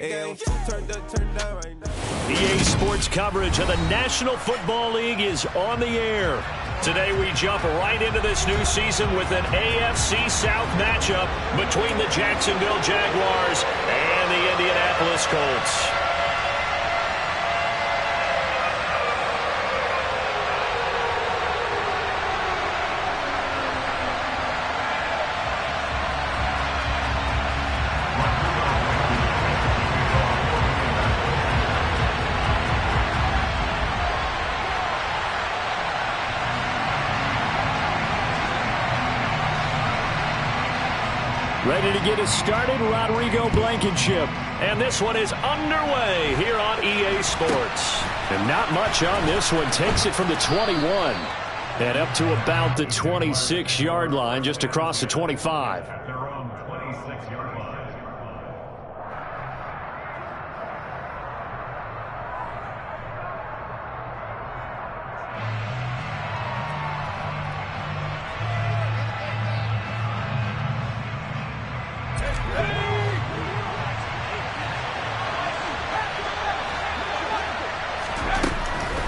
EA Sports coverage of the National Football League is on the air. Today we jump right into this new season with an AFC South matchup between the Jacksonville Jaguars and the Indianapolis Colts. Ready to get us started, Rodrigo Blankenship. And this one is underway here on EA Sports. And not much on this one. Takes it from the 21 and up to about the 26-yard line, just across the 25.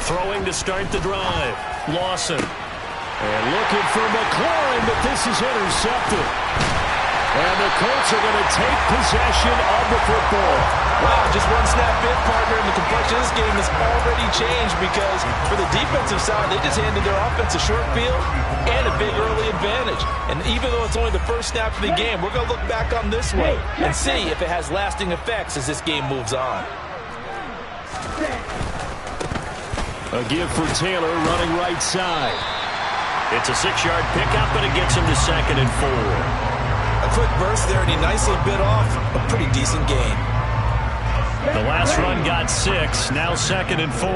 Throwing to start the drive. Lawson. And looking for McLaurin, but this is intercepted. And the Colts are going to take possession of the football. Wow, just one snap bit, partner, and the complexion of this game has already changed because for the defensive side, they just handed their offense a short field and a big early advantage. And even though it's only the first snap of the game, we're going to look back on this one and see if it has lasting effects as this game moves on. A give for Taylor running right side. It's a 6-yard pickup, but it gets him to 2nd and 4. A quick burst there, and he nicely bit off a pretty decent gain. The last run got 6, now 2nd and 4.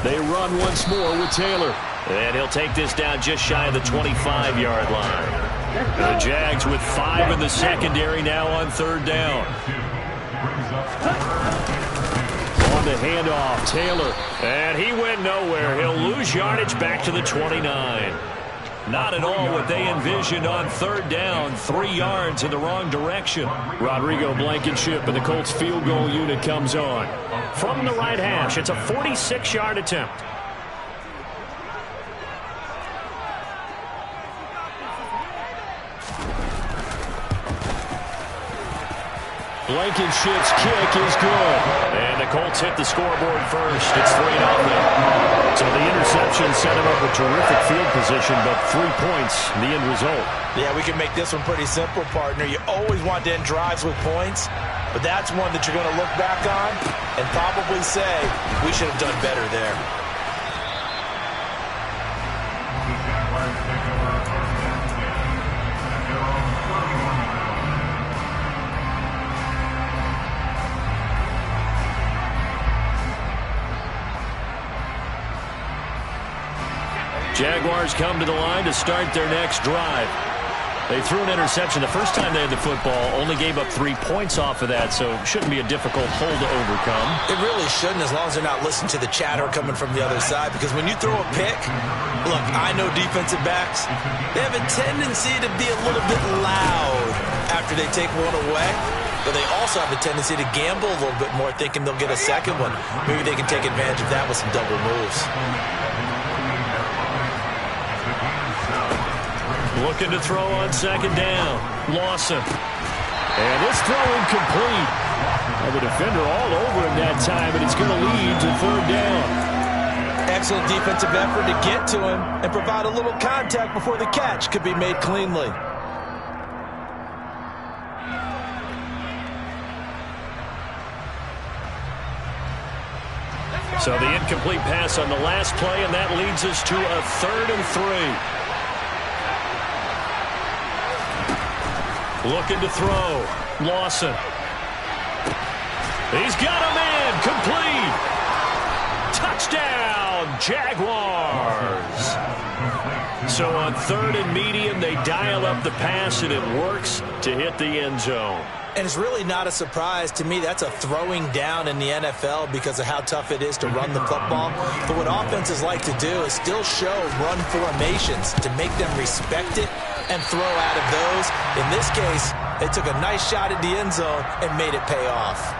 They run once more with Taylor. And he'll take this down just shy of the 25-yard line. The Jags with 5 in the secondary now on 3rd down. On the handoff, Taylor. And he went nowhere. He'll lose yardage back to the 29. Not at all what they envisioned on 3rd down. 3 yards in the wrong direction. Rodrigo Blankenship and the Colts field goal unit comes on. From the right hash, it's a 46-yard attempt. Blankenship's kick is good. And the Colts hit the scoreboard first. It's 3-0. So the interception set him up with terrific field position, but 3 points, the end result. Yeah, we can make this one pretty simple, partner. You always want to end drives with points, but that's one that you're going to look back on and probably say, we should have done better there. Jaguars come to the line to start their next drive. They threw an interception the first time they had the football, only gave up 3 points off of that, so it shouldn't be a difficult hole to overcome. It really shouldn't, as long as they're not listening to the chatter coming from the other side, because when you throw a pick, look, I know defensive backs, they have a tendency to be a little bit loud after they take one away, but they also have a tendency to gamble a little bit more, thinking they'll get a second one. Maybe they can take advantage of that with some double moves. Looking to throw on 2nd down. Lawson. And this throw incomplete. And the defender all over him that time, and it's going to lead to 3rd down. Excellent defensive effort to get to him and provide a little contact before the catch could be made cleanly. So the incomplete pass on the last play, and that leads us to a 3rd and 3. Looking to throw. Lawson. He's got a man. Complete. Touchdown, Jaguars. So on 3rd and medium, they dial up the pass, and it works to hit the end zone. And it's really not a surprise to me. That's a throwing down in the NFL because of how tough it is to run the football. But what offenses like to do is still show run formations to make them respect it and throw out of those. In this case, they took a nice shot at the end zone and made it pay off.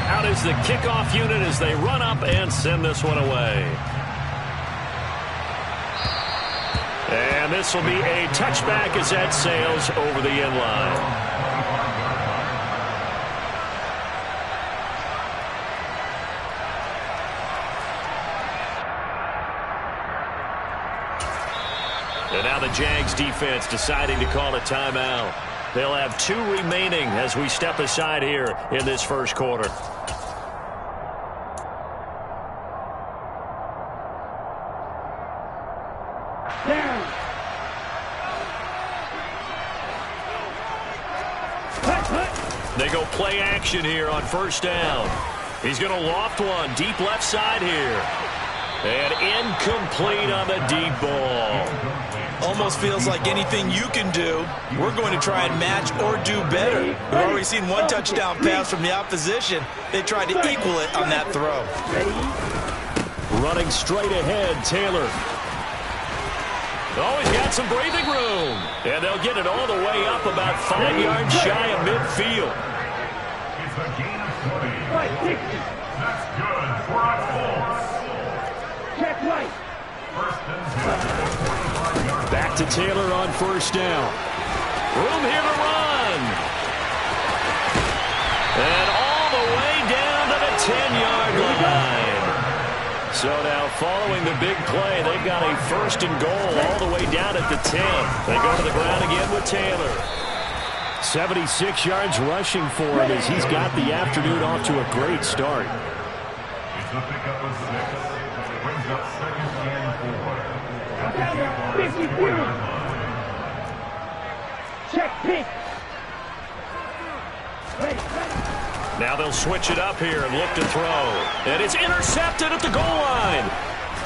Out is the kickoff unit as they run up and send this one away. And this will be a touchback as that sails over the end line. And now the Jags defense deciding to call a timeout. They'll have 2 remaining as we step aside here in this first quarter. They go play action here on first down. He's going to loft one deep left side here. And incomplete on the deep ball. Almost feels like anything you can do, we're going to try and match or do better. We've already seen one touchdown pass from the opposition. They tried to equal it on that throw. Running straight ahead, Taylor. Oh, he's got some breathing room. And they'll get it all the way up about 5 yards shy of midfield. It's a gain of 20. That's good for a force. Check right. First and 10. Back to Taylor on first down. Room here to run. And all the way down to the 10-yard line. So now following the big play, they've got a first and goal all the way down at the 10. They go to the ground again with Taylor. 76 yards rushing for him as he's got the afternoon off to a great start. It's a pickup of 6. Brings up second and 4. Check pick. Now they'll switch it up here and look to throw. And it's intercepted at the goal line.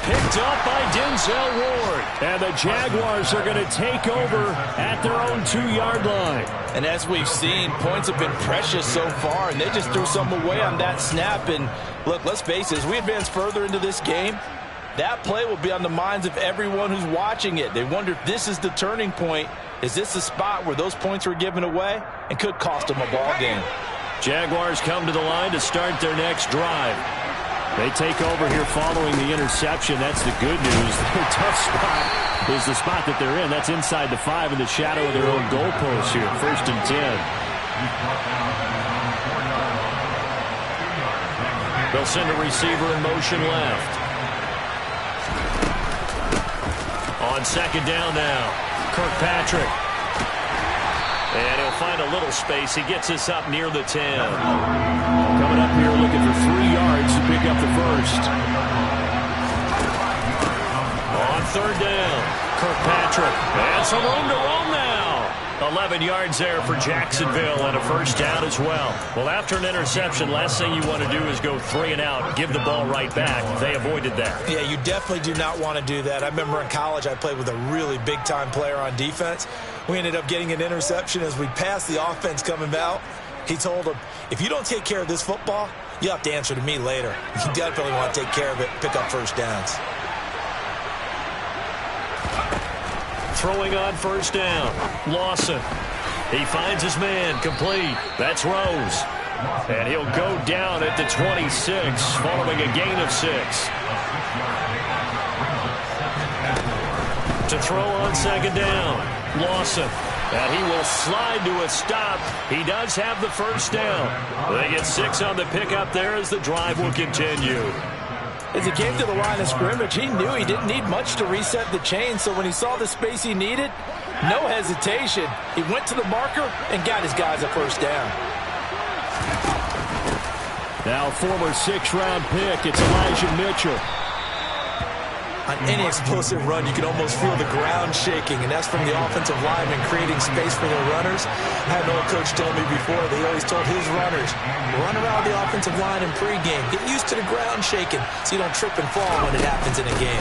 Picked up by Denzel Ward. And the Jaguars are going to take over at their own 2-yard line. And as we've seen, points have been precious so far, and they just threw some away on that snap. And look, let's face it, as we advance further into this game, that play will be on the minds of everyone who's watching it. They wonder if this is the turning point. Is this the spot where those points were given away and could cost them a ball game? Jaguars come to the line to start their next drive. They take over here following the interception. That's the good news. Their tough spot is the spot that they're in. That's inside the 5 in the shadow of their own goalpost here. First and 10. They'll send a receiver in motion left. On second down now, Kirkpatrick. And he'll find a little space. He gets us up near the 10. Coming up here looking for 3 yards to pick up the first. On third down, Kirkpatrick. And some room to roam now. 11 yards there for Jacksonville and a first down as well. Well, after an interception, last thing you want to do is go 3 and out, give the ball right back. They avoided that. Yeah, you definitely do not want to do that. I remember in college I played with a really big-time player on defense. We ended up getting an interception as we passed the offense coming out. He told him, if you don't take care of this football, you'll have to answer to me later. You definitely want to take care of it, pick up first downs. Throwing on first down, Lawson. He finds his man, complete. That's Rose. And he'll go down at the 26 following a gain of 6. To throw on second down, Lawson. And he will slide to a stop. He does have the first down. They get 6 on the pickup there as the drive will continue. As he came to the line of scrimmage, he knew he didn't need much to reset the chain, so when he saw the space he needed, no hesitation. He went to the marker and got his guys a first down. Now former 6th-round pick, it's Elijah Mitchell. On any explosive run, you can almost feel the ground shaking, and that's from the offensive linemen creating space for their runners. I had an old coach tell me before, they always told his runners, run around the offensive line in pregame. Get used to the ground shaking so you don't trip and fall when it happens in a game.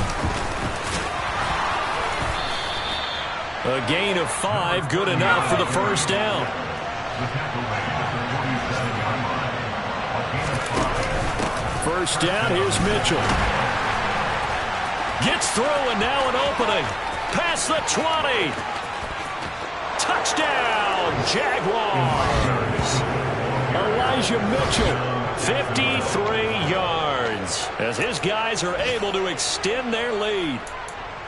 A gain of 5, good enough for the first down. The tackle made at the 47-yard line. A gain of 5. First down, here's Mitchell. Gets through and now an opening. Past the 20. Touchdown, Jaguars. Elijah Mitchell, 53 yards. As his guys are able to extend their lead.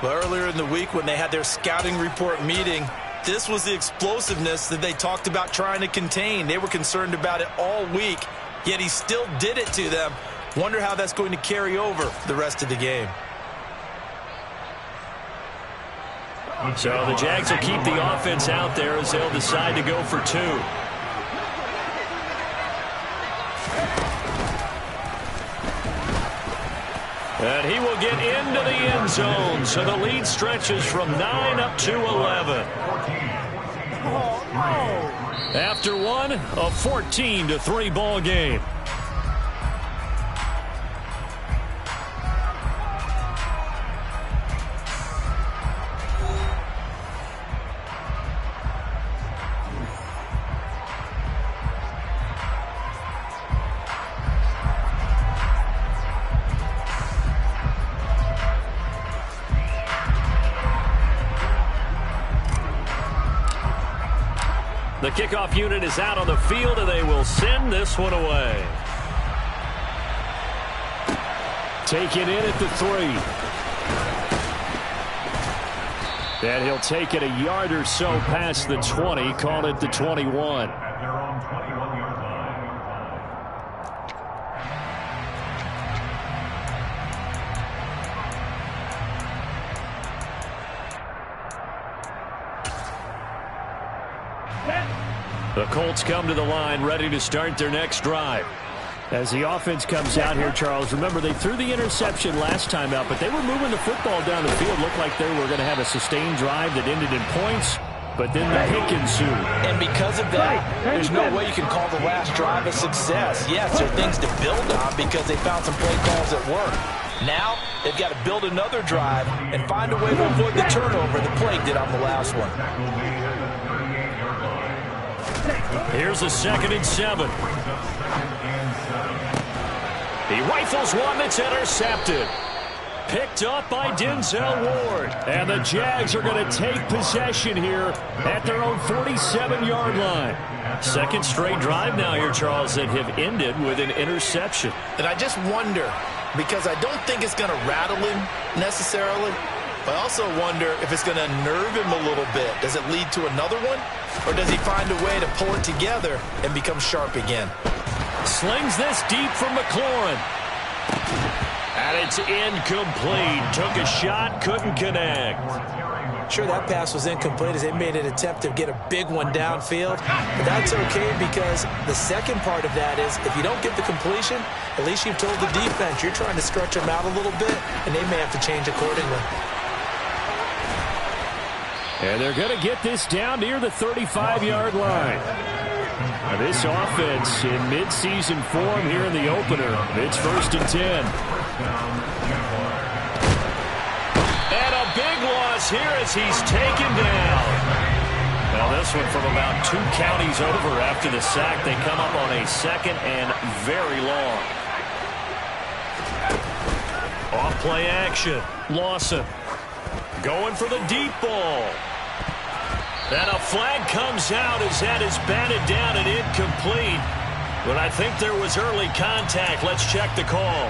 But earlier in the week when they had their scouting report meeting, this was the explosiveness that they talked about trying to contain. They were concerned about it all week, yet he still did it to them. Wonder how that's going to carry over the rest of the game. So the Jags will keep the offense out there as they'll decide to go for 2. And he will get into the end zone. So the lead stretches from 9 up to 11. After one, a 14-3 ball game. The kickoff unit is out on the field, and they will send this one away. Taken in at the 3. And he'll take it a yard or so past the 20, call it the 21. At their own 21-yard line. The Colts come to the line, ready to start their next drive. As the offense comes out here, Charles, remember they threw the interception last time out, but they were moving the football down the field. Looked like they were going to have a sustained drive that ended in points, but then the pick ensued. And because of that, there's no way you can call the last drive a success. Yes, there are things to build on because they found some play calls that work. Now, they've got to build another drive and find a way to avoid the turnover the play did on the last one. Here's a 2nd and 7. He rifles one that's intercepted. Picked up by Denzel Ward. And the Jags are going to take possession here at their own 47-yard line. Second straight drive now here, Charles, that have ended with an interception. And I just wonder, because I don't think it's going to rattle him necessarily, but I also wonder if it's going to nerve him a little bit. Does it lead to another one? Or does he find a way to pull it together and become sharp again? Slings this deep from McLaurin. And it's incomplete. Took a shot, couldn't connect. Sure, that pass was incomplete as they made an attempt to get a big one downfield. But that's okay because the second part of that is if you don't get the completion, at least you've told the defense you're trying to stretch them out a little bit, and they may have to change accordingly. And they're going to get this down near the 35-yard line. Now this offense in midseason form here in the opener. It's 1st and 10. And a big loss here as he's taken down. Now this one from about 2 counties over after the sack. They come up on a 2nd and very long. Off play action. Lawson going for the deep ball. And a flag comes out as that is batted down and incomplete. But I think there was early contact. Let's check the call.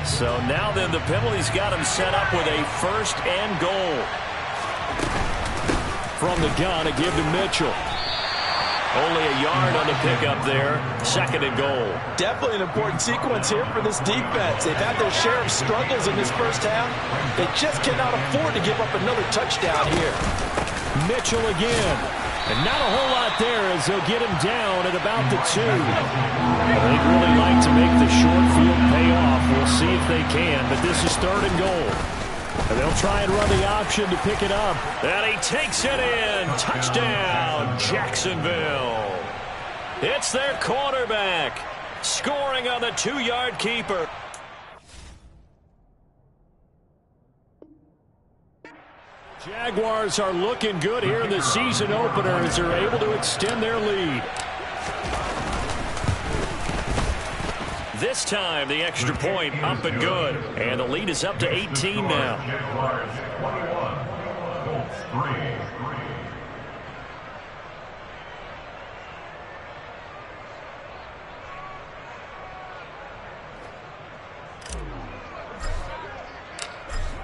So now then the penalty's got him set up with a 1st and goal. From the gun, a give to Mitchell. Only a yard on the pickup there. 2nd and goal. Definitely an important sequence here for this defense. They've had their share of struggles in this first half. They just cannot afford to give up another touchdown here. Mitchell again. And not a whole lot there as they'll get him down at about the 2. They'd really like to make the short field pay off. We'll see if they can, but this is 3rd and goal. And they'll try and run the option to pick it up. And he takes it in. Touchdown, Jacksonville. It's their quarterback scoring on the 2-yard keeper. Jaguars are looking good here in the season opener as they're able to extend their lead. This time, the extra point up and good. And the lead is up to 18 now.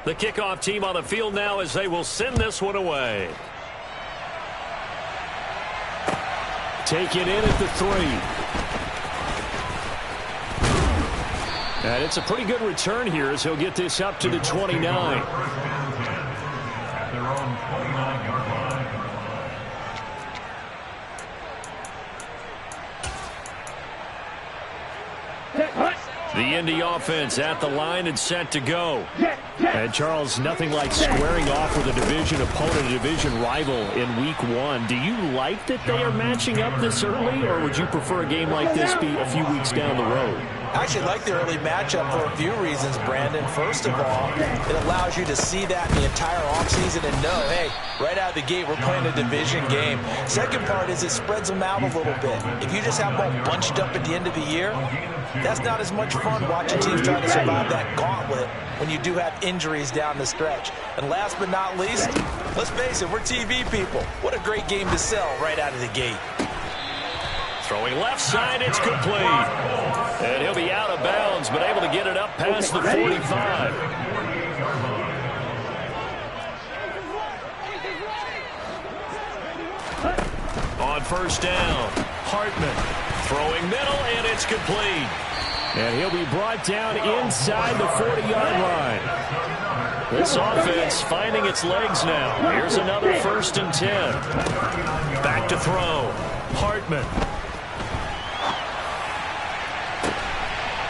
The kickoff team on the field now as they will send this one away. Taken in at the 3. And it's a pretty good return here as he'll get this up to the 29. At their own 29-yard line. The Indy offense at the line and set to go. And Charles, nothing like squaring off with a division opponent, a division rival in week 1. Do you like that they are matching up this early, or would you prefer a game like this be a few weeks down the road? I actually like the early matchup for a few reasons, Brandon. First of all, it allows you to see that in the entire offseason and know, hey, right out of the gate, we're playing a division game. Second part is it spreads them out a little bit. If you just have them all bunched up at the end of the year, that's not as much fun watching teams trying to survive that gauntlet when you do have injuries down the stretch. And last but not least, let's face it, we're TV people. What a great game to sell right out of the gate. Throwing left side, it's complete. And he'll be out of bounds, but able to get it up past the 45. On first down, Hartman throwing middle, and it's complete. And he'll be brought down inside the 40-yard line. This offense finding its legs now. Here's another 1st and 10. Back to throw. Hartman.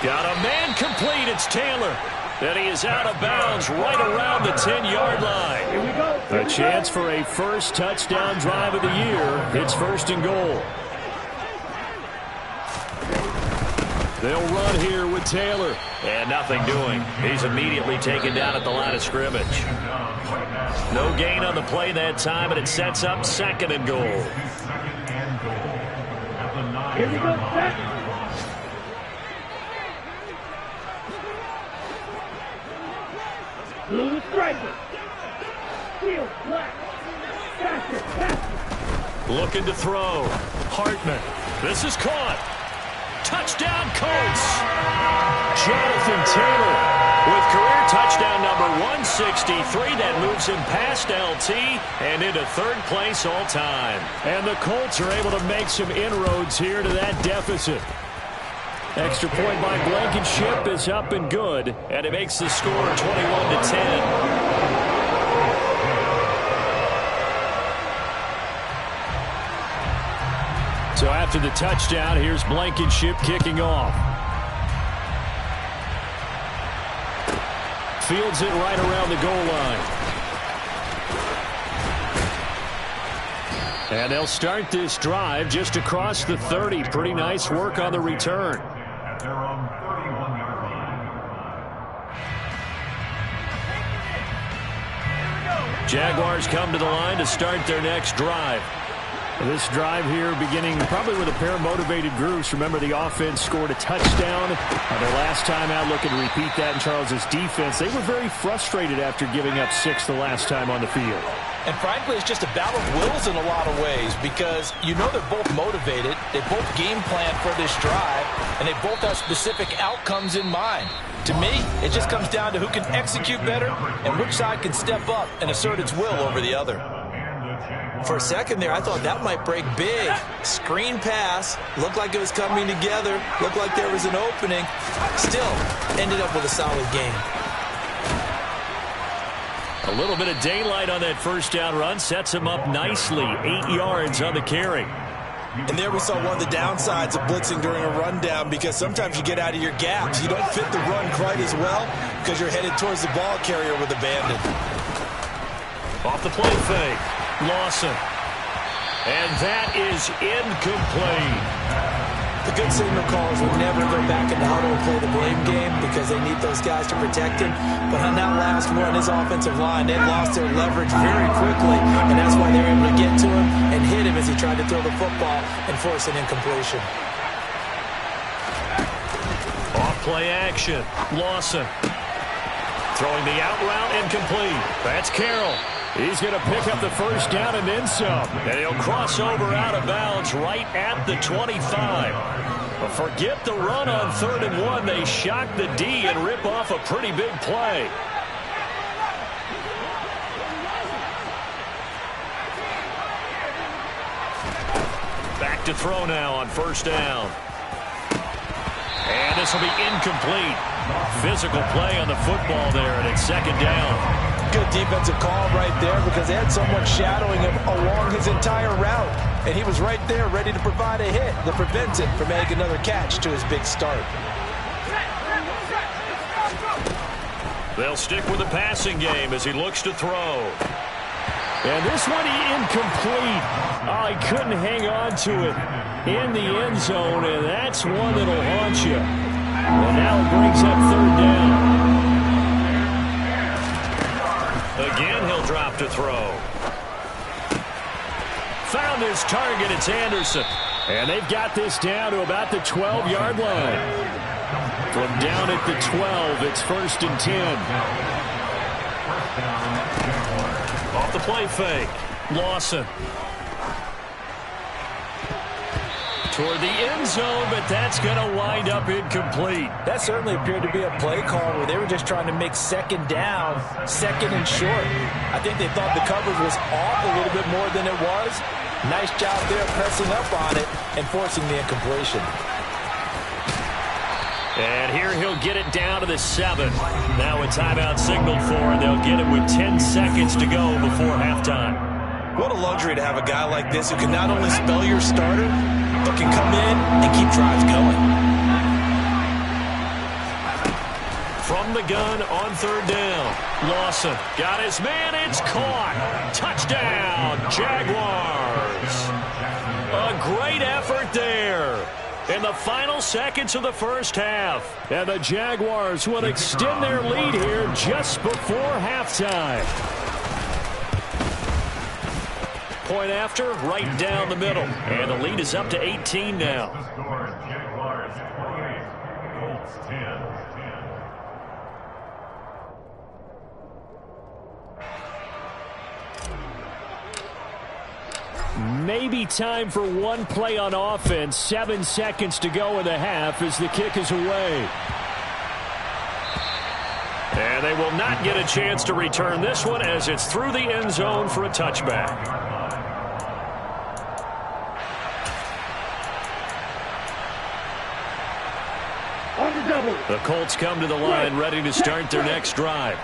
Got a man complete. It's Taylor. And he is out of bounds right around the 10-yard line. Here we go. A chance for a first touchdown drive of the year. It's 1st and goal. They'll run here with Taylor. And nothing doing. He's immediately taken down at the line of scrimmage. No gain on the play that time, and it sets up 2nd and goal. Here we go. Blue striker. Steel black. Looking to throw. Hartman. This is caught. Touchdown, Colts. Jonathan Taylor with career touchdown number 163. That moves him past LT and into 3rd place all time. And the Colts are able to make some inroads here to that deficit. Extra point by Blankenship is up and good, and it makes the score 21-10. So after the touchdown, here's Blankenship kicking off. Fields it right around the goal line. And they'll start this drive just across the 30. Pretty nice work on the return. At their own 31-yard line. Jaguars come to the line to start their next drive. This drive here beginning probably with a pair of motivated groups. Remember, the offense scored a touchdown on their last time out. Looking to repeat that in Charles's defense. They were very frustrated after giving up 6 the last time on the field. And frankly, it's just a battle of wills in a lot of ways because you know they're both motivated. They both game plan for this drive, and they both have specific outcomes in mind. To me, it just comes down to who can execute better and which side can step up and assert its will over the other. For a second there, I thought that might break big. Screen pass. Looked like it was coming together. Looked like there was an opening. Still, ended up with a solid game. A little bit of daylight on that first down run. Sets him up nicely. 8 yards on the carry. And there we saw one of the downsides of blitzing during a rundown because sometimes you get out of your gaps. You don't fit the run quite as well because you're headed towards the ball carrier with abandon. Off the play fake. Lawson. And that is incomplete. The good signal callers would never go back in the huddle and play the blame game because they need those guys to protect him. But on that last one, his offensive line, they lost their leverage very quickly, and that's why they were able to get to him and hit him as he tried to throw the football and force an incompletion. Off-play action. Lawson. Throwing the out route incomplete. That's Carroll. He's going to pick up the first down and then some. And he'll cross over out of bounds right at the 25. But forget the run on 3rd and 1. They shock the D and rip off a pretty big play. Back to throw now on 1st down. And this will be incomplete. Physical play on the football there, and it's 2nd down. Good defensive call right there because they had someone shadowing him along his entire route. And he was right there ready to provide a hit that prevents it from making another catch to his big start. They'll stick with the passing game as he looks to throw. And this one incomplete. Oh, he couldn't hang on to it in the end zone, and that's one that'll haunt you. And now it brings up 3rd down. Again, he'll drop to throw. Found his target. It's Anderson. And they've got this down to about the 12-yard line. From down at the 12, it's 1st and 10. Off the play fake. Lawson. Toward the end zone, but that's going to wind up incomplete. That certainly appeared to be a play call where they were just trying to make 2nd down, 2nd and short. I think they thought the coverage was off a little bit more than it was. Nice job there pressing up on it and forcing the incompletion. And here he'll get it down to the 7. Now a timeout signaled for, and they'll get it with 10 seconds to go before halftime. What a luxury to have a guy like this who can not only spell your starter, but can come in and keep drives going. From the gun on 3rd down. Lawson got his man. It's caught. Touchdown, Jaguars. A great effort there in the final seconds of the first half. And the Jaguars will extend their lead here just before halftime. Point after, right down the middle. And the lead is up to 18 now. The score, Jaguars 28, Colts 10. Maybe time for one play on offense. 7 seconds to go in the half as the kick is away. And they will not get a chance to return this one as it's through the end zone for a touchback. The Colts come to the line ready to start their next drive.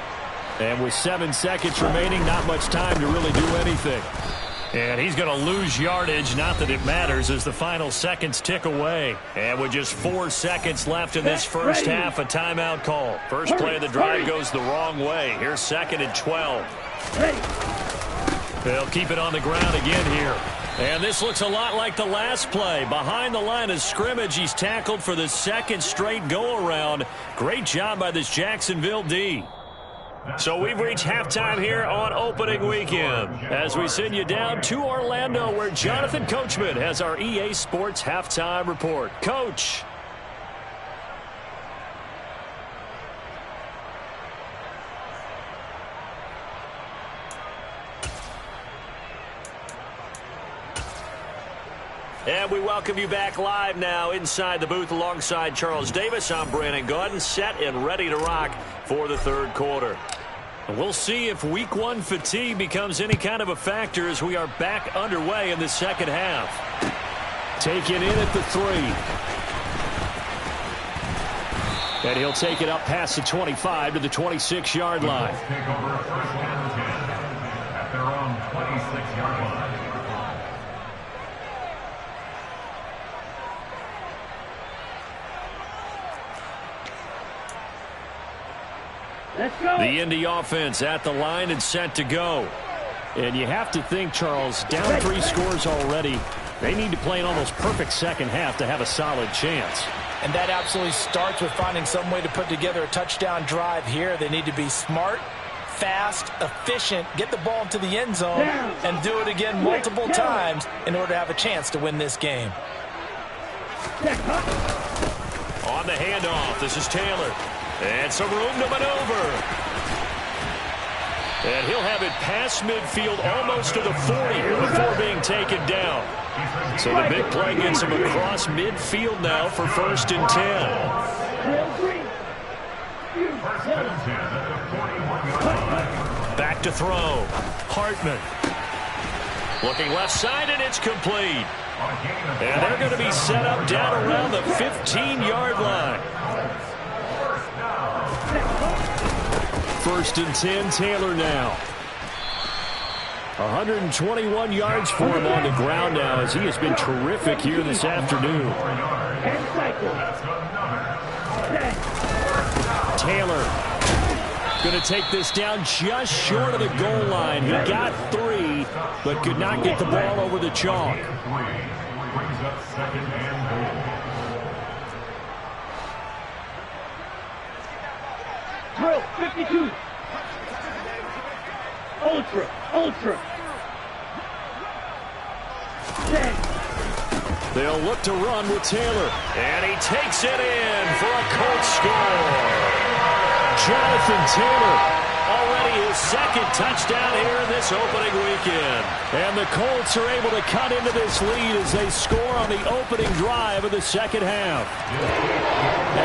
And with 7 seconds remaining, not much time to really do anything. And he's going to lose yardage, not that it matters, as the final seconds tick away. And with just 4 seconds left in this first half, a timeout call. First play of the drive goes the wrong way. Here's 2nd and 12. They'll keep it on the ground again here. And this looks a lot like the last play. Behind the line of scrimmage, he's tackled for the 2nd straight go-around. Great job by this Jacksonville D. So we've reached halftime here on opening weekend as we send you down to Orlando where Jonathan Coachman has our EA Sports halftime report. Coach. And we welcome you back live now inside the booth alongside Charles Davis. I'm Brandon Gaudin, set and ready to rock for the third quarter. And we'll see if week 1 fatigue becomes any kind of a factor as we are back underway in the second half. Taken in at the 3. And he'll take it up past the 25 to the 26-yard line. Take over 1st and 10 at their own 26-yard line. Let's go. The Indy offense at the line and set to go. And you have to think, Charles, down 3 scores already. They need to play an almost perfect second half to have a solid chance. And that absolutely starts with finding some way to put together a touchdown drive here. They need to be smart, fast, efficient, get the ball into the end zone, and do it again multiple times in order to have a chance to win this game. On the handoff, this is Taylor. And some room to maneuver. And he'll have it past midfield almost to the 40 before being taken down. So the big play gets him across midfield now for 1st and 10. Back to throw. Hartman. Looking left side, and it's complete. And they're going to be set up down around the 15-yard line. 1st and 10, Taylor now. 121 yards for him on the ground now as he has been terrific here this afternoon. Taylor going to take this down just short of the goal line. He got 3, but could not get the ball over the chalk. Drill 52. Ultra. 10. They'll look to run with Taylor. And he takes it in for a Colts score. Jonathan Taylor, already his 2nd touchdown here in this opening weekend. And the Colts are able to cut into this lead as they score on the opening drive of the second half.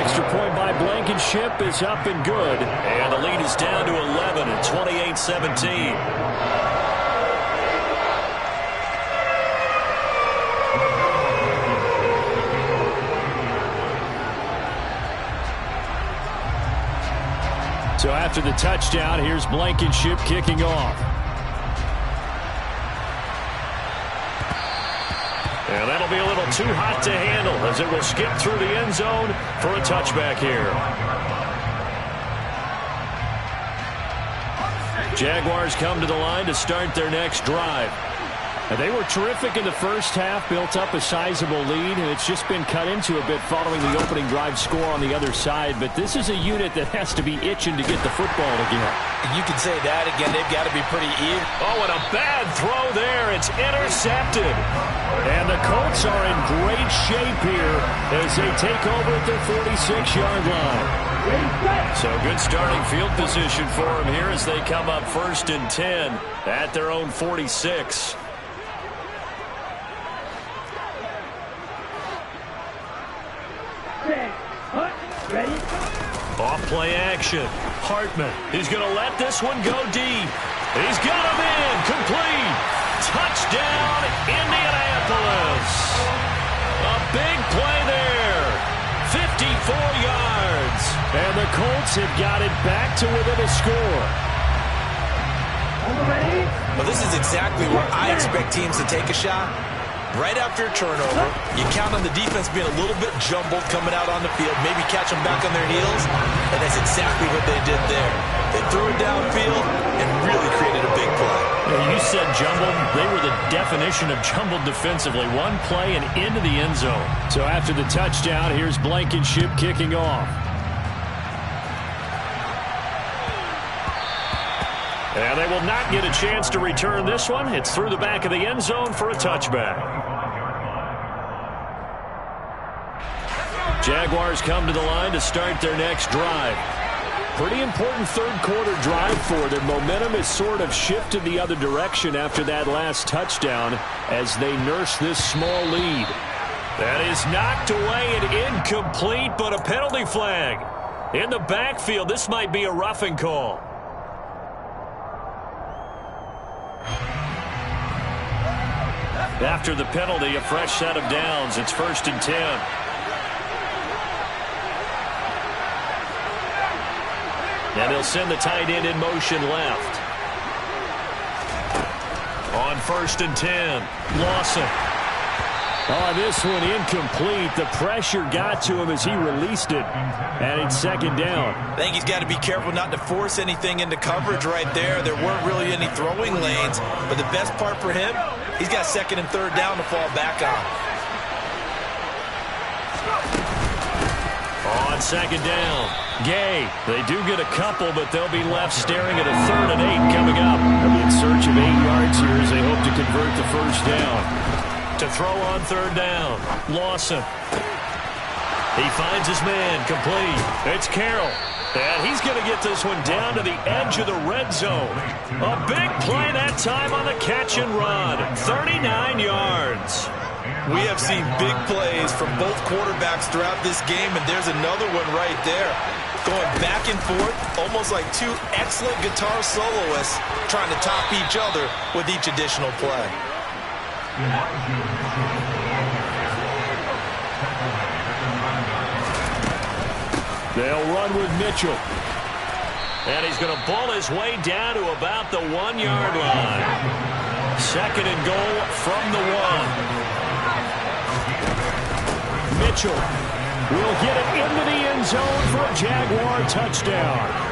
Extra point by Blankenship is up and good. And the lead is down to 11 at 28-17. So after the touchdown, here's Blankenship kicking off. And that'll be a little too hot to handle as it will skip through the end zone for a touchback here. Jaguars come to the line to start their next drive. And they were terrific in the first half, built up a sizable lead, and it's just been cut into a bit following the opening drive score on the other side. But this is a unit that has to be itching to get the football again. You can say that again. They've got to be pretty even. Oh, and a bad throw there. It's intercepted. And the Colts are in great shape here as they take over at their 46-yard line. So good starting field position for them here as they come up 1st and 10 at their own 46. Off play action. Hartman. He's going to let this one go deep. He's got him in. Complete. Touchdown, Indianapolis. A big play there. 54 yards. And the Colts have got it back to within a score. Well, this is exactly where I expect teams to take a shot. Right after a turnover, you count on the defense being a little bit jumbled coming out on the field, maybe catch them back on their heels, and that's exactly what they did there. They threw it downfield and really created a big play. You said jumbled. They were the definition of jumbled defensively. One play and into the end zone. So after the touchdown, here's Blankenship kicking off. And they will not get a chance to return this one. It's through the back of the end zone for a touchback. Jaguars come to the line to start their next drive. Pretty important third-quarter drive for them. Momentum has sort of shifted the other direction after that last touchdown as they nurse this small lead. That is knocked away and incomplete, but a penalty flag. In the backfield, this might be a roughing call. After the penalty, a fresh set of downs. It's 1st and 10. And they'll send the tight end in motion left. On 1st and 10, Lawson. Oh, this one incomplete. The pressure got to him as he released it. And it's second down. I think he's got to be careful not to force anything into coverage right there. There weren't really any throwing lanes. But the best part for him, he's got second and third down to fall back on. On second down, Gay. They do get a couple, but they'll be left staring at a 3rd and 8 coming up. They'll be in search of 8 yards here as they hope to convert the first down. To throw on third down, Lawson. He finds his man, complete. It's Carroll. And he's going to get this one down to the edge of the red zone. A big play that time on the catch and run. 39 yards. We have seen big plays from both quarterbacks throughout this game, and there's another one right there. Going back and forth, almost like two excellent guitar soloists trying to top each other with each additional play. They'll run with Mitchell. And he's going to ball his way down to about the 1-yard line. Second and goal from the 1. Mitchell will get it into the end zone for a Jaguar touchdown.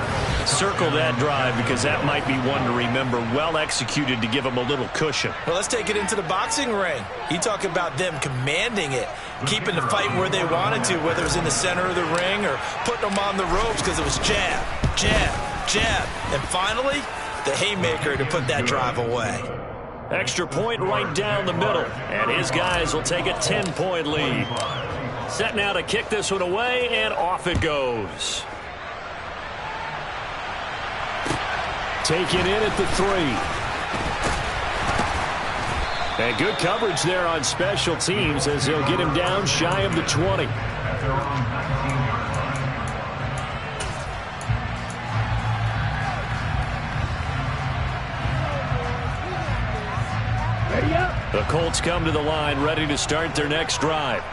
Circle that drive because that might be one to remember. Well executed to give him a little cushion. Well, let's take it into the boxing ring. You talk about them commanding it, keeping the fight where they wanted to, whether it was in the center of the ring or putting them on the ropes because it was jab, jab, jab. And finally, the haymaker to put that drive away. Extra point right down the middle, and his guys will take a 10-point lead. Set now to kick this one away, and off it goes. Taken in at the 3. And good coverage there on special teams as they'll get him down shy of the 20. Ready up. The Colts come to the line ready to start their next drive.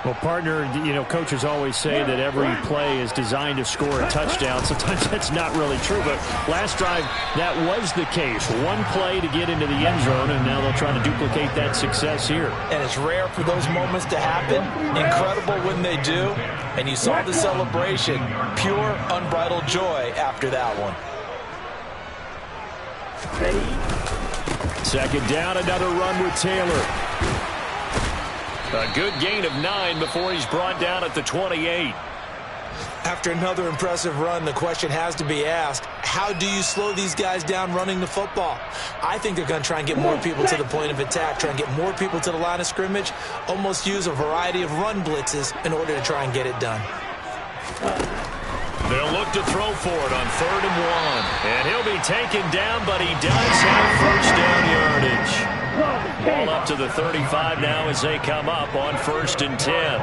Well, partner, coaches always say that every play is designed to score a touchdown. Sometimes that's not really true, but last drive, that was the case. One play to get into the end zone, and now they'll try to duplicate that success here. And it's rare for those moments to happen. Incredible when they do. And you saw the celebration. Pure, unbridled joy after that one. Ready. Second down, another run with Taylor. A good gain of 9 before he's brought down at the 28. After another impressive run, the question has to be asked, how do you slow these guys down running the football? I think they're going to try and get more people to the point of attack, try and get more people to the line of scrimmage, almost use a variety of run blitzes in order to try and get it done. They'll look to throw for it on 3rd and 1. And he'll be taken down, but he does have first down yardage. Ball up to the 35 now as they come up on 1st and 10.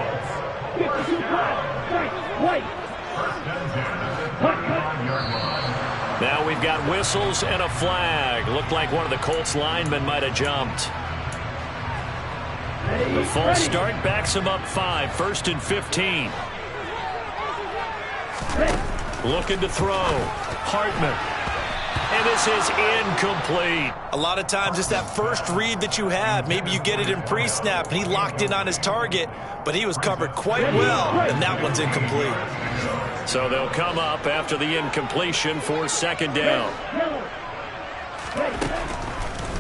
Now we've got whistles and a flag. Looked like one of the Colts linemen might have jumped. The false start backs him up 5, 1st and 15. Looking to throw. Hartman. And this is incomplete. A lot of times it's that first read that you have. Maybe you get it in pre-snap, and he locked in on his target, but he was covered quite well, and that one's incomplete. So they'll come up after the incompletion for second down.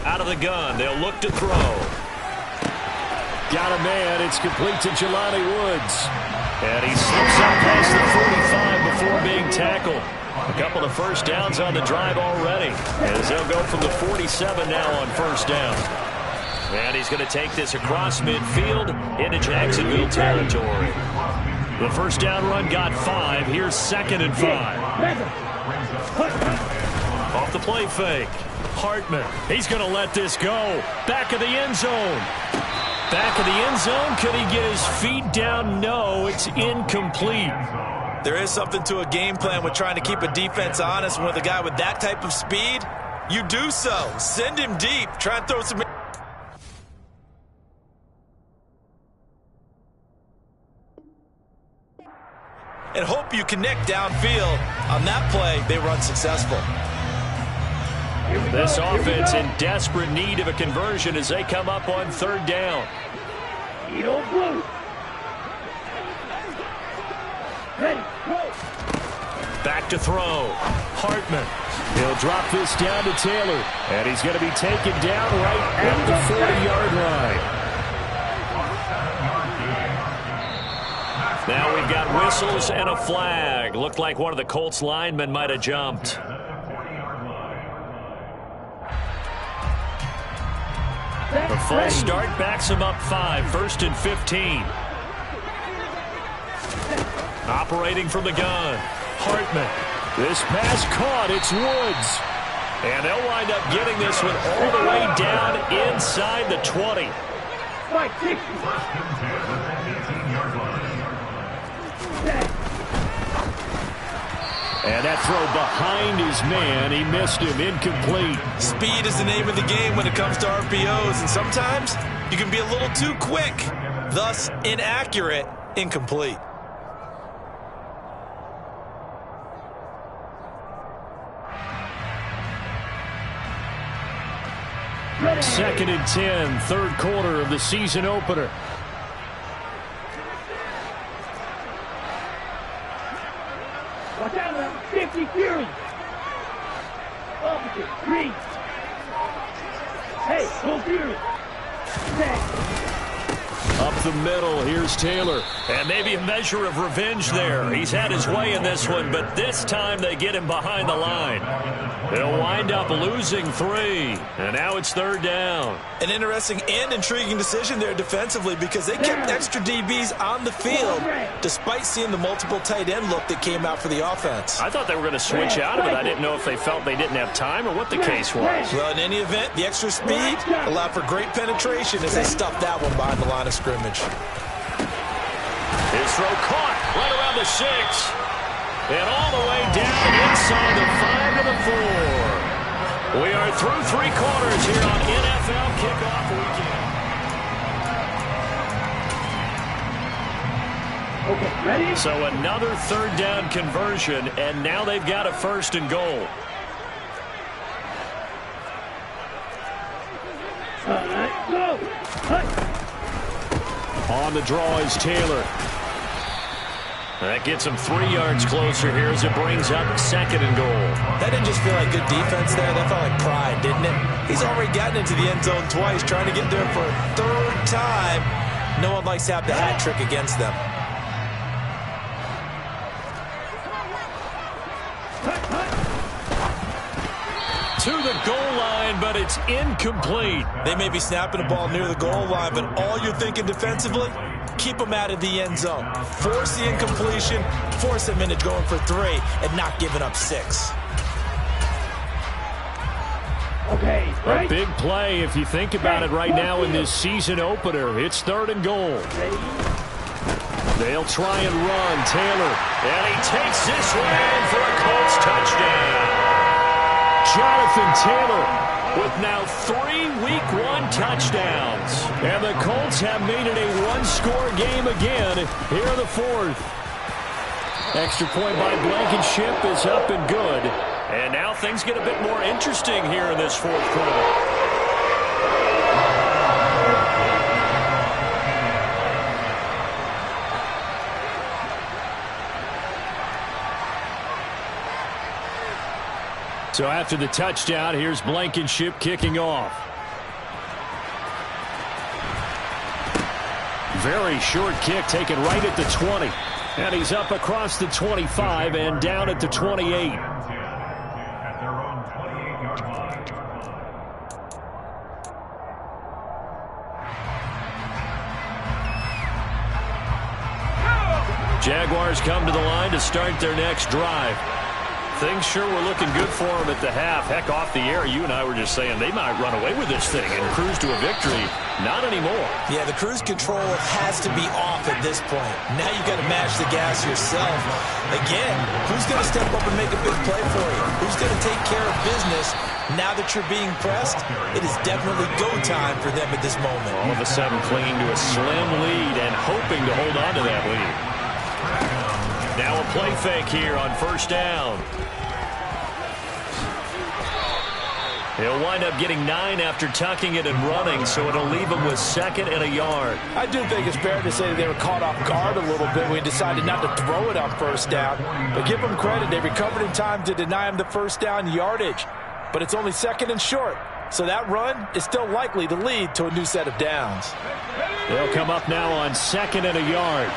Out of the gun, they'll look to throw. Got a man. It's complete to Jelani Woods. And he slips up past the 45 before being tackled. A couple of first downs on the drive already, as they'll go from the 47 now on first down. And he's going to take this across midfield into Jacksonville territory. The first down run got 5. Here's 2nd and 5. Off the play fake. Hartman. He's going to let this go. Back of the end zone. Back of the end zone. Could he get his feet down? No, it's incomplete. There is something to a game plan with trying to keep a defense honest. With a guy with that type of speed, you do so. Send him deep. Try and throw some... and hope you connect downfield. On that play, they were unsuccessful. This offense in desperate need of a conversion as they come up on 3rd down. Edo blue. Ready, go. Back to throw. Hartman. He'll drop this down to Taylor. And he's going to be taken down right at the 40-yard line. Now we've got whistles and a flag. Looked like one of the Colts linemen might have jumped. The false start backs him up 5, 1st and 15. Operating from the gun. Hartman. This pass caught. It's Woods. And they'll wind up getting this one all the way down inside the 20. Right, 60. And that throw behind his man. He missed him. Incomplete. Speed is the name of the game when it comes to RPOs, and sometimes you can be a little too quick, thus inaccurate, incomplete. Second and 10, third quarter of the season opener. Watch out now. 50 Fury. Opposite. 3. Hey, go Fury. 10. Up the middle, here's Taylor. And maybe a measure of revenge there. He's had his way in this one, but this time they get him behind the line. They'll wind up losing 3. And now it's third down. An interesting and intriguing decision there defensively because they kept extra DBs on the field despite seeing the multiple tight end look that came out for the offense. I thought they were going to switch out of it. I didn't know if they felt they didn't have time or what the case was. Well, in any event, the extra speed allowed for great penetration as they stuffed that one behind the line of scrimmage. His throw caught right around the 6. And all the way down inside the 5 to the 4. We are through 3 quarters here on NFL Kickoff Weekend. Okay, ready? So another third down conversion, and now they've got a 1st and goal. All right, go. Hut. On the draw is Taylor. That gets him 3 yards closer here as it brings up 2nd and goal. That didn't just feel like good defense there. That felt like pride, didn't it? He's already gotten into the end zone twice, trying to get there for a 3rd time. No one likes to have the hat trick against them. To the goal line, but it's incomplete. They may be snapping the ball near the goal line, but all you're thinking defensively, keep them out of the end zone. Force the incompletion, force them into going for 3, and not giving up 6. Okay, A big play if you think about it right now in this season opener. It's 3rd and goal. They'll try and run. Taylor. And he takes this one in for a Colts touchdown. Jonathan Taylor with now 3 Week 1 touchdowns. And the Colts have made it a 1-score game again here in the 4th. Extra point by Blankenship is up and good. And now things get a bit more interesting here in this 4th quarter. So after the touchdown, here's Blankenship kicking off. Very short kick taken right at the 20. And he's up across the 25 and down at the 28. At their own 28-yard line. Jaguars come to the line to start their next drive. Things sure were looking good for them at the half. Heck, off the air, you and I were just saying they might run away with this thing and cruise to a victory. Not anymore. Yeah, the cruise control has to be off at this point. Now you've got to match the gas yourself. Again, who's going to step up and make a big play for you? Who's going to take care of business now that you're being pressed? It is definitely go time for them at this moment. All of a sudden clinging to a slim lead and hoping to hold on to that lead. Now a play fake here on 1st down. He'll wind up getting 9 after tucking it and running, so it'll leave him with 2nd and a yard. I do think it's fair to say that they were caught off guard a little bit when he decided not to throw it on 1st down. But give them credit, they recovered in time to deny him the 1st down yardage. But it's only 2nd and short, so that run is still likely to lead to a new set of downs. They'll come up now on 2nd and a yard.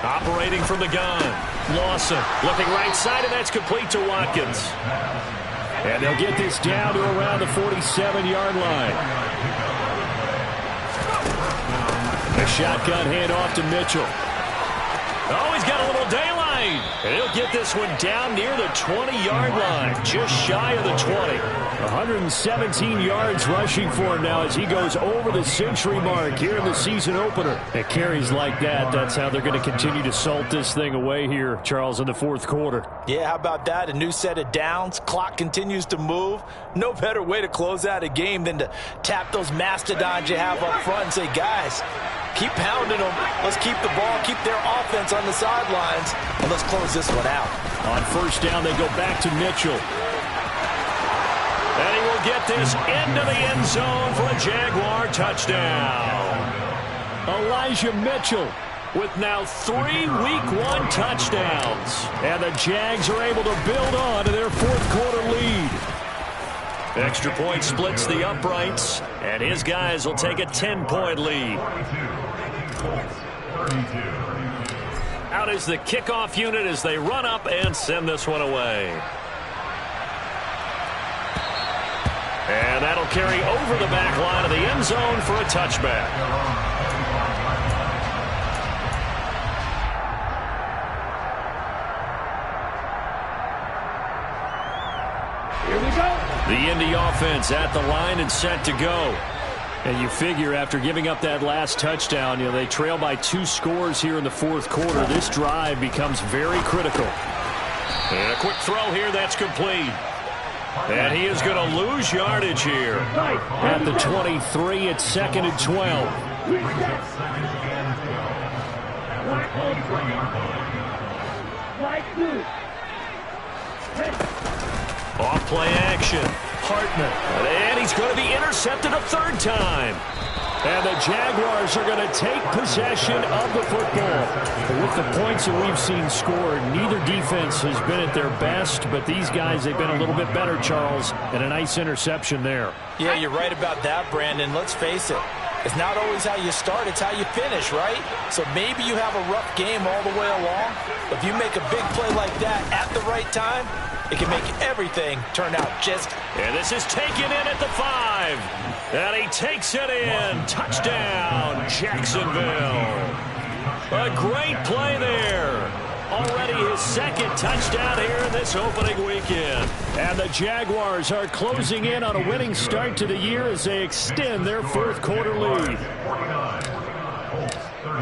Operating from the gun. Lawson looking right side, and that's complete to Watkins. And they'll get this down to around the 47-yard line. A shotgun handoff to Mitchell. Oh, he's got a little daylight. And he'll get this one down near the 20-yard line, just shy of the 20. 117 yards rushing for him now as he goes over the century mark here in the season opener. At carries like that, that's how they're going to continue to salt this thing away here, Charles, in the 4th quarter. Yeah, how about that? A new set of downs. Clock continues to move. No better way to close out a game than to tap those mastodons you have up front and say, guys, keep pounding them. Let's keep the ball, keep their offense on the sidelines, and let's close this one out. On 1st down, they go back to Mitchell. And he will get this into the end zone for a Jaguar touchdown. Elijah Mitchell with now 3 Week 1 touchdowns. And the Jags are able to build on to their 4th quarter lead. Extra point splits the uprights, and his guys will take a 10-point lead. Out is the kickoff unit as they run up and send this one away. And that'll carry over the back line of the end zone for a touchback. Here we go. The Indy offense at the line and set to go. And you figure after giving up that last touchdown, they trail by 2 scores here in the 4th quarter. This drive becomes very critical. And a quick throw here that's complete. And he is going to lose yardage here. At the 23, it's 2nd and 12. Off play action. Hartman. And he's going to be intercepted a 3rd time. And the Jaguars are going to take possession of the football. With the points that we've seen scored, neither defense has been at their best, but these guys, they've been a little bit better, Charles, and a nice interception there. Yeah, you're right about that, Brandon. Let's face it. It's not always how you start, it's how you finish, right? So maybe you have a rough game all the way along. If you make a big play like that at the right time, it can make everything turn out just... And this is taken in at the 5. And he takes it in. Touchdown, Jacksonville. A great play there. Already his 2nd touchdown here in this opening weekend. And the Jaguars are closing in on a winning start to the year as they extend their 4th quarter lead.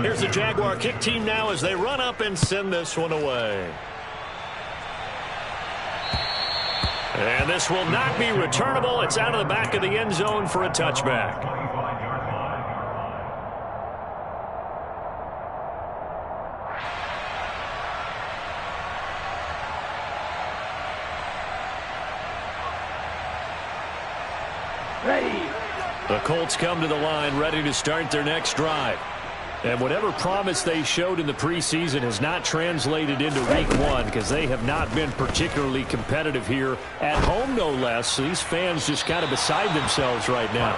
Here's the Jaguar kick team now as they run up and send this one away. And this will not be returnable. It's out of the back of the end zone for a touchback. Ready. The Colts come to the line ready to start their next drive. And whatever promise they showed in the preseason has not translated into week 1 because they have not been particularly competitive here at home, no less. So these fans just kind of beside themselves right now.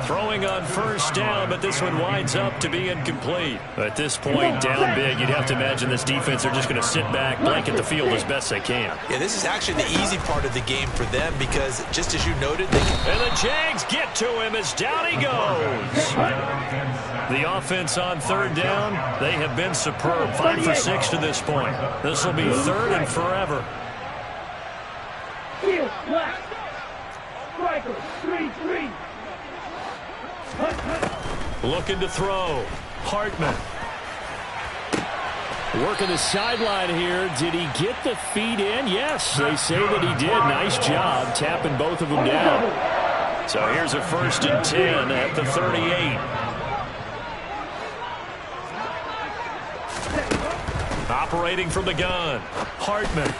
Throwing on 1st down, but this one winds up to be incomplete. At this point, down big, you'd have to imagine this defense are just going to sit back, blanket the field as best they can. Yeah, this is actually the easy part of the game for them because, just as you noted, they can... And the Jags get to him as down he goes. The offense on 3rd down, they have been superb. 5 for 6 to this point. This will be 3rd and forever. Field black. Striker 3-3. Looking to throw. Hartman. Working the sideline here. Did he get the feet in? Yes, they say that he did. Nice job tapping both of them down. So here's a 1st and 10 at the 38. Operating from the gun. Hartman.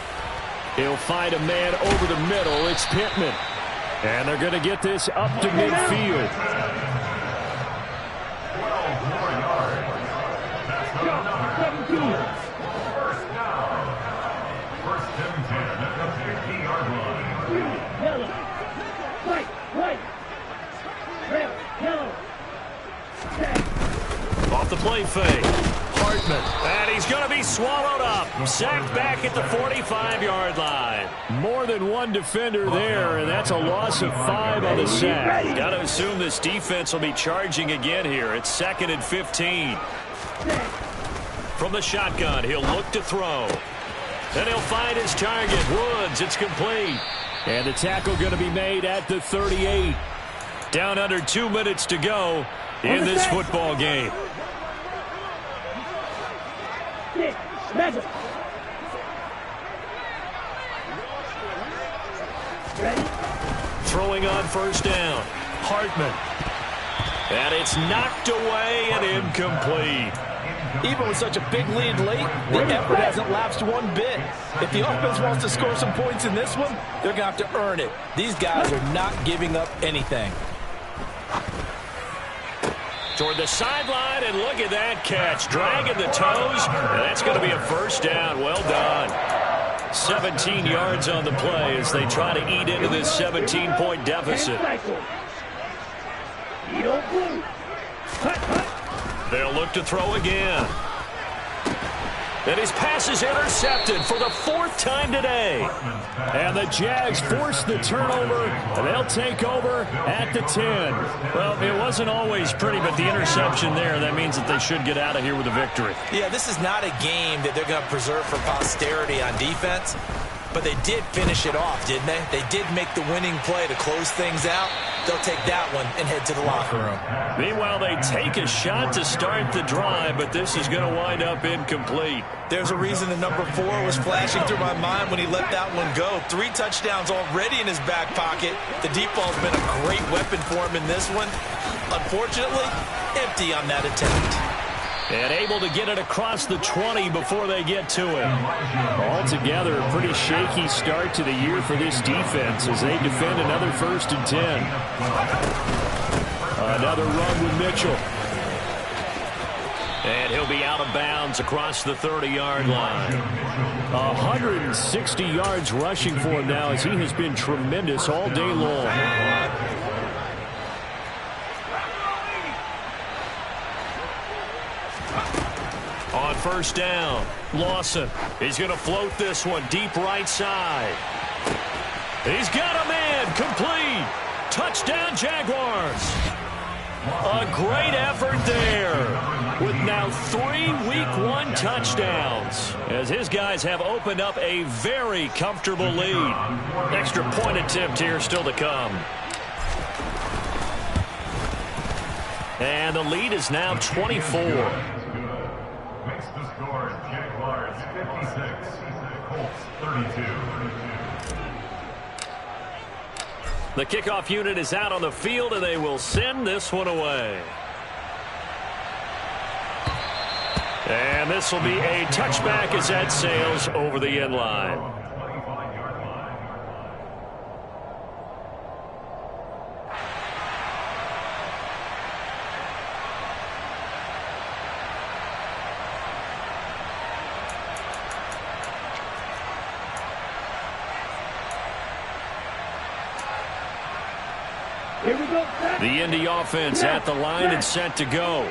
He'll find a man over the middle. It's Pittman. And they're going to get this up to midfield. 12 more yards. That's good enough. 17. First down. First and 10 at the 50-yard line. Yellow. White. White. Red. Yellow. Check. Off the play fake. Hartman. And he's going to be swallowed up. Sacked back at the 45-yard line. More than one defender there, and that's a loss of 5 on the sack. Got to assume this defense will be charging again here. It's 2nd and 15. From the shotgun, he'll look to throw. And he'll find his target, Woods. It's complete. And the tackle going to be made at the 38. Down under 2 minutes to go in this football game. Measure. Ready? Throwing on first down. Hartman. And it's knocked away and incomplete. Even with such a big lead late, the effort hasn't lapsed one bit. If the offense wants to score some points in this one, they're going to have to earn it. These guys are not giving up anything. Toward the sideline, and look at that catch. Dragging the toes, and that's going to be a first down. Well done. 17 yards on the play as they try to eat into this 17-point deficit. They'll look to throw again. And his pass is intercepted for the 4th time today. And the Jags force the turnover, and they'll take over at the 10. Well, it wasn't always pretty, but the interception there, that means that they should get out of here with a victory. Yeah, this is not a game that they're going to preserve for posterity on defense, but they did finish it off, didn't they? They did make the winning play to close things out. They'll take that one and head to the locker room. Meanwhile, they take a shot to start the drive, but this is going to wind up incomplete. There's a reason the number 4 was flashing through my mind when he let that one go. 3 touchdowns already in his back pocket. The deep ball's been a great weapon for him in this one. Unfortunately, empty on that attempt. And able to get it across the 20 before they get to him. Altogether, a pretty shaky start to the year for this defense as they defend another 1st and 10. Another run with Mitchell. And he'll be out of bounds across the 30-yard line. 160 yards rushing for him now as he has been tremendous all day long. On first down, Lawson. He's going to float this one deep right side. He's got a man, complete. Touchdown, Jaguars. A great effort there with now 3 Week 1 touchdowns as his guys have opened up a very comfortable lead. Extra point attempt here still to come. And the lead is now 24. Makes the score Jaguars 56, Colts 32. The kickoff unit is out on the field, and they will send this one away. And this will be a touchback as that sails over the end line. Here we go. The Indy offense at the line and set to go.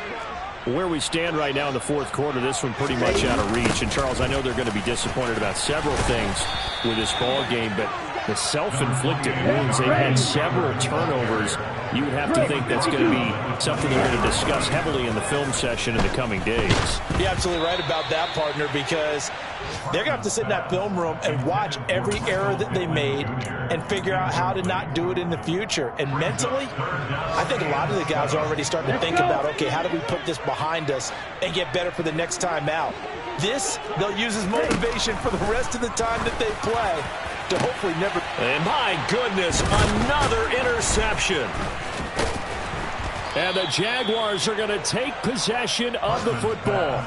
Where we stand right now in the 4th quarter, this one pretty much out of reach. And, Charles, I know they're going to be disappointed about several things with this ball game, but the self-inflicted wounds, they've had several turnovers. You would have to think that's going to be something they're going to discuss heavily in the film session in the coming days. You're absolutely right about that, partner, because they're going to have to sit in that film room and watch every error that they made and figure out how to not do it in the future. And mentally, I think a lot of the guys are already starting to think about, okay, how do we put this behind us and get better for the next time out? This, they'll use as motivation for the rest of the time that they play to hopefully never. And my goodness, another interception. And the Jaguars are going to take possession of the football.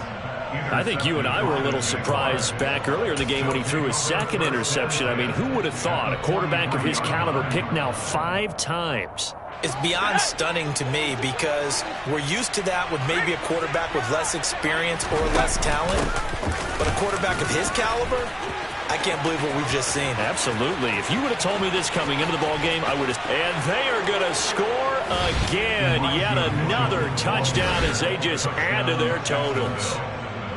I think you and I were a little surprised back earlier in the game when he threw his second interception. I mean, who would have thought a quarterback of his caliber picked now 5 times? It's beyond stunning to me because we're used to that with maybe a quarterback with less experience or less talent. But a quarterback of his caliber, I can't believe what we've just seen. Absolutely. If you would have told me this coming into the ball game, I would have. And they are going to score again. Yet another touchdown as they just add to their totals.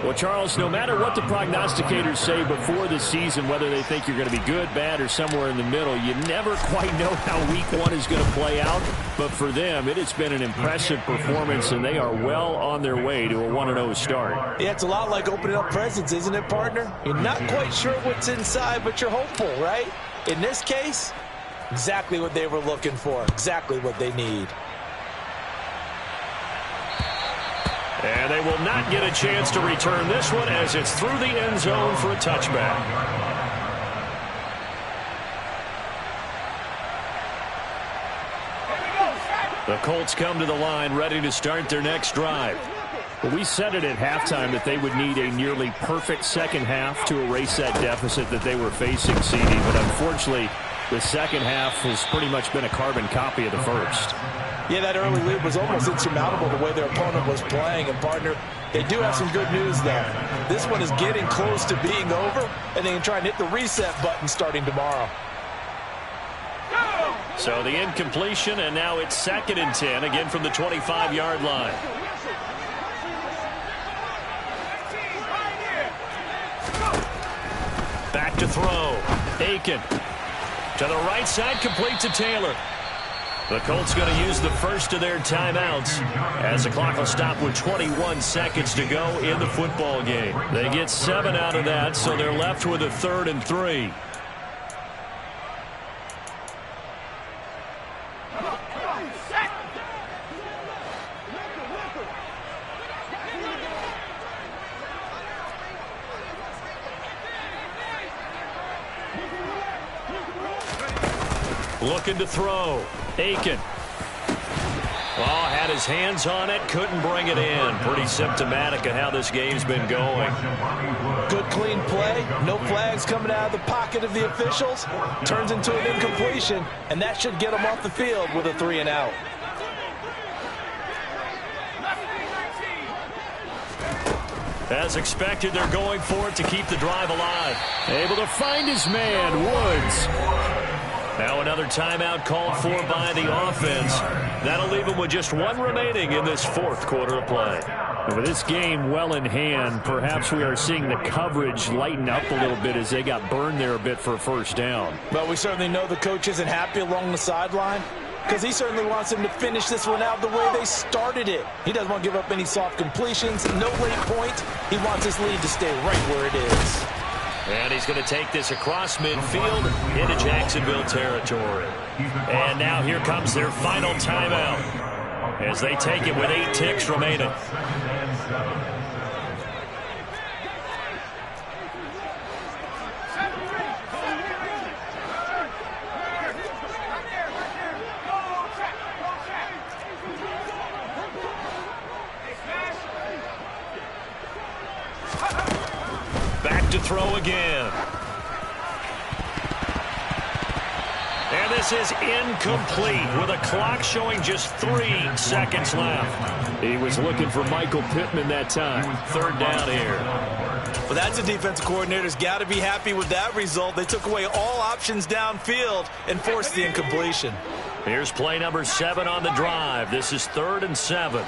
Well, Charles, no matter what the prognosticators say before the season, whether they think you're going to be good, bad, or somewhere in the middle, you never quite know how week 1 is going to play out. But for them, it has been an impressive performance, and they are well on their way to a 1-0 start. Yeah, it's a lot like opening up presents, isn't it, partner? You're not quite sure what's inside, but you're hopeful, right? In this case, exactly what they were looking for, exactly what they need. And they will not get a chance to return this one as it's through the end zone for a touchback. The Colts come to the line ready to start their next drive. Well, we said it at halftime that they would need a nearly perfect second half to erase that deficit that they were facing, CD. But unfortunately, the second half has pretty much been a carbon copy of the first. Yeah, that early lead was almost insurmountable the way their opponent was playing. And, partner, they do have some good news, though. This one is getting close to being over, and they can try and hit the reset button starting tomorrow. So the incompletion, and now it's 2nd and 10, again from the 25-yard line. Back to throw. Aiken. To the right side, complete to Taylor. The Colts going to use the first of their timeouts as the clock will stop with 21 seconds to go in the football game. They get 7 out of that, so they're left with a 3rd and 3. Looking to throw. Aiken. Well, had his hands on it, couldn't bring it in. Pretty symptomatic of how this game's been going. Good, clean play. No flags coming out of the pocket of the officials. Turns into an incompletion, and that should get them off the field with a 3 and out. As expected, they're going for it to keep the drive alive. Able to find his man, Woods. Now another timeout called for by the offense. That'll leave them with just 1 remaining in this 4th quarter of play. And with this game well in hand, perhaps we are seeing the coverage lighten up a little bit as they got burned there a bit for a first down. But we certainly know the coach isn't happy along the sideline because he certainly wants them to finish this one out the way they started it. He doesn't want to give up any soft completions, no late point. He wants his lead to stay right where it is. And he's going to take this across midfield into Jacksonville territory. And now here comes their final timeout as they take it with 8 ticks remaining. Back to throw again. And this is incomplete with a clock showing just 3 seconds left. He was looking for Michael Pittman that time. 3rd down here. Well, that's a defensive coordinator's got to be happy with that result. They took away all options downfield and forced the incompletion. Here's play number 7 on the drive. This is 3rd and 7.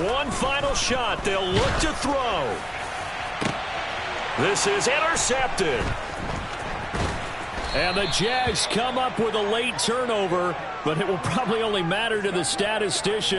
One final shot. They'll look to throw. This is intercepted. And the Jags come up with a late turnover, but it will probably only matter to the statistician.